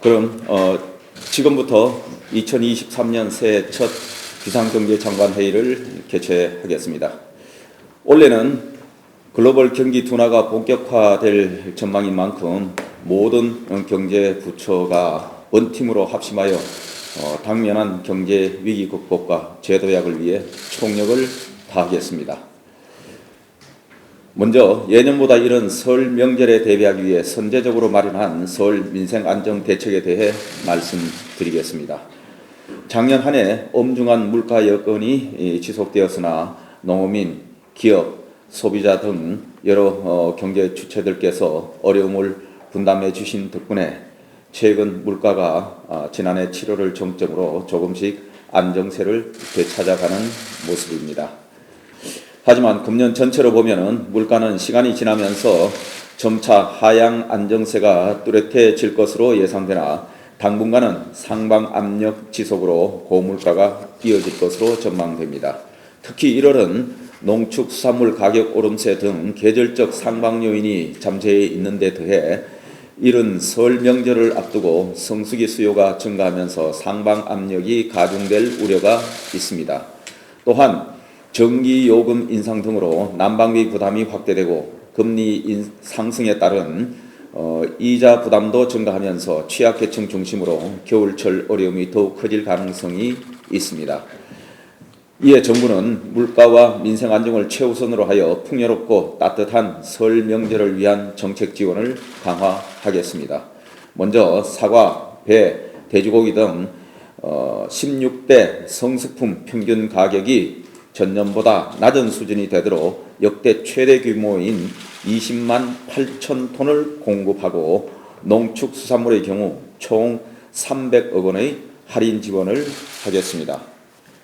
그럼 지금부터 2023년 새해 첫 비상경제장관 회의를 개최하겠습니다. 올해는 글로벌 경기 둔화가 본격화될 전망인 만큼 모든 경제 부처가 원팀으로 합심하여 당면한 경제 위기 극복과 제도약을 위해 총력을 다하겠습니다. 먼저 예년보다 이른 설 명절에 대비하기 위해 선제적으로 마련한 설 민생 안정 대책에 대해 말씀드리겠습니다. 작년 한 해 엄중한 물가 여건이 지속되었으나 농어민, 기업, 소비자 등 여러 경제 주체들께서 어려움을 분담해 주신 덕분에 최근 물가가 지난해 7월을 정점으로 조금씩 안정세를 되찾아가는 모습입니다. 하지만 금년 전체로 보면은 물가는 시간이 지나면서 점차 하향 안정세가 뚜렷해질 것으로 예상되나 당분간은 상방 압력 지속으로 고물가가 이어질 것으로 전망됩니다. 특히 1월은 농축수산물 가격 오름세 등 계절적 상방 요인이 잠재해 있는 데 더해 이른 설 명절을 앞두고 성수기 수요가 증가하면서 상방 압력이 가중될 우려가 있습니다. 또한 전기요금 인상 등으로 난방비 부담이 확대되고 금리 상승에 따른 이자 부담도 증가하면서 취약계층 중심으로 겨울철 어려움이 더욱 커질 가능성이 있습니다. 이에 정부는 물가와 민생 안정을 최우선으로 하여 풍요롭고 따뜻한 설 명절을 위한 정책 지원을 강화하겠습니다. 먼저 사과, 배, 돼지고기 등 16대 성식품 평균 가격이 전년보다 낮은 수준이 되도록 역대 최대 규모인 20만 8천 톤을 공급하고 농축수산물의 경우 총 300억 원의 할인 지원을 하겠습니다.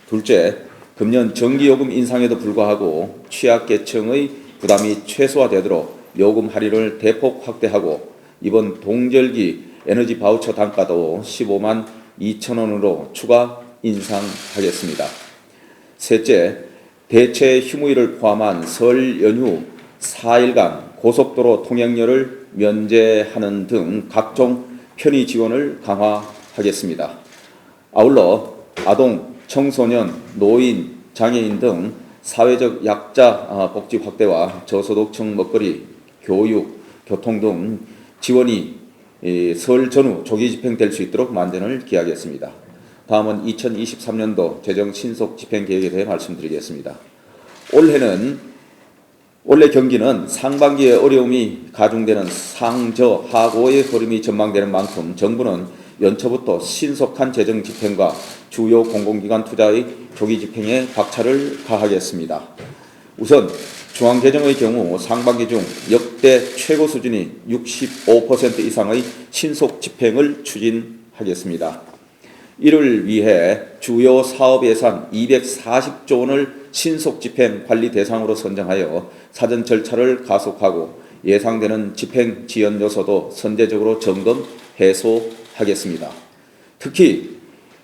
둘째, 금년 전기요금 인상에도 불구하고 취약계층의 부담이 최소화되도록 요금 할인을 대폭 확대하고 이번 동절기 에너지 바우처 단가도 15만 2천 원으로 추가 인상하겠습니다. 셋째, 대체 휴무일을 포함한 설 연휴 4일간 고속도로 통행료를 면제하는 등 각종 편의 지원을 강화하겠습니다. 아울러 아동, 청소년, 노인, 장애인 등 사회적 약자 복지 확대와 저소득층 먹거리, 교육, 교통 등 지원이 설 전후 조기 집행될 수 있도록 만전을 기하겠습니다. 다음은 2023년도 재정 신속 집행 계획에 대해 말씀드리겠습니다. 올해 경기는 상반기에 어려움이 가중되는 상저하고의 흐름이 전망되는 만큼 정부는 연초부터 신속한 재정 집행과 주요 공공기관 투자의 조기 집행에 박차를 가하겠습니다. 우선 중앙재정의 경우 상반기 중 역대 최고 수준인 65% 이상의 신속 집행을 추진하겠습니다. 이를 위해 주요 사업 예산 240조 원을 신속 집행 관리 대상으로 선정하여 사전 절차를 가속하고 예상되는 집행 지연 요소도 선제적으로 점검, 해소하겠습니다. 특히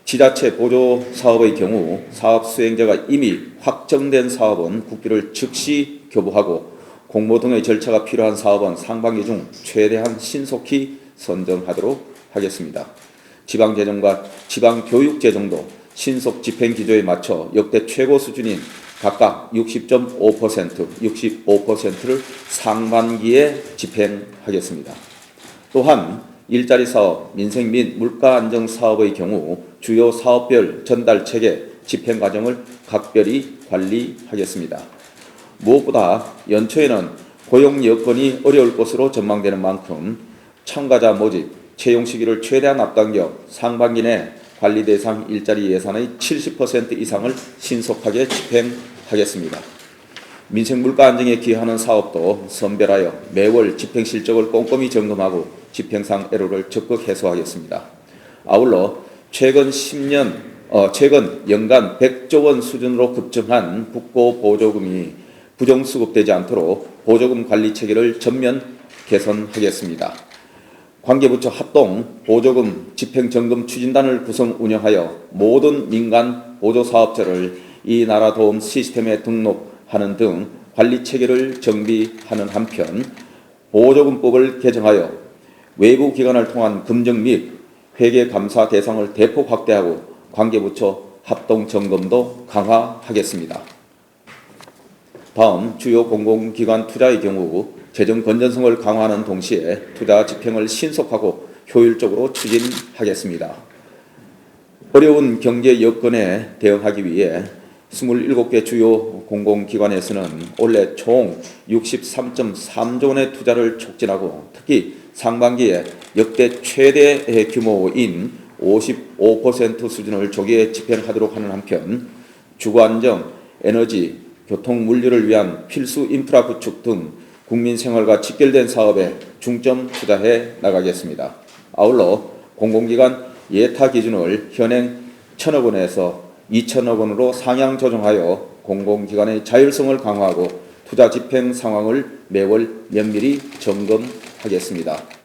지자체 보조 사업의 경우 사업 수행자가 이미 확정된 사업은 국비를 즉시 교부하고 공모 등의 절차가 필요한 사업은 상반기 중 최대한 신속히 선정하도록 하겠습니다. 지방재정과 지방교육재정도 신속 집행 기조에 맞춰 역대 최고 수준인 각각 60.5%, 65%를 상반기에 집행하겠습니다. 또한 일자리 사업, 민생 및 물가 안정 사업의 경우 주요 사업별 전달 체계 집행 과정을 각별히 관리하겠습니다. 무엇보다 연초에는 고용 여건이 어려울 것으로 전망되는 만큼 참가자 모집, 채용 시기를 최대한 앞당겨 상반기 내 관리 대상 일자리 예산의 70% 이상을 신속하게 집행하겠습니다. 민생 물가 안정에 기여하는 사업도 선별하여 매월 집행 실적을 꼼꼼히 점검하고 집행상 에러를 적극 해소하겠습니다. 아울러 최근 연간 100조 원 수준으로 급증한 국고 보조금이 부정수급되지 않도록 보조금 관리 체계를 전면 개선하겠습니다. 관계부처 합동 보조금 집행점검 추진단을 구성 운영하여 모든 민간 보조사업자를 이 나라 도움 시스템에 등록하는 등 관리체계를 정비하는 한편 보조금법을 개정하여 외부 기관을 통한 금정 및 회계 감사 대상을 대폭 확대하고 관계부처 합동 점검도 강화하겠습니다. 다음 주요 공공기관 투자의 경우 재정 건전성을 강화하는 동시에 투자 집행을 신속하고 효율적으로 추진하겠습니다. 어려운 경제 여건에 대응하기 위해 27개 주요 공공기관에서는 올해 총 63.3조 원의 투자를 촉진하고 특히 상반기에 역대 최대 규모인 55% 수준을 조기에 집행하도록 하는 한편 주거안정, 에너지, 교통, 물류를 위한 필수 인프라 구축 등 국민 생활과 직결된 사업에 중점 투자해 나가겠습니다. 아울러 공공기관 예타 기준을 현행 1,000억 원에서 2,000억 원으로 상향 조정하여 공공기관의 자율성을 강화하고 투자 집행 상황을 매월 면밀히 점검하겠습니다.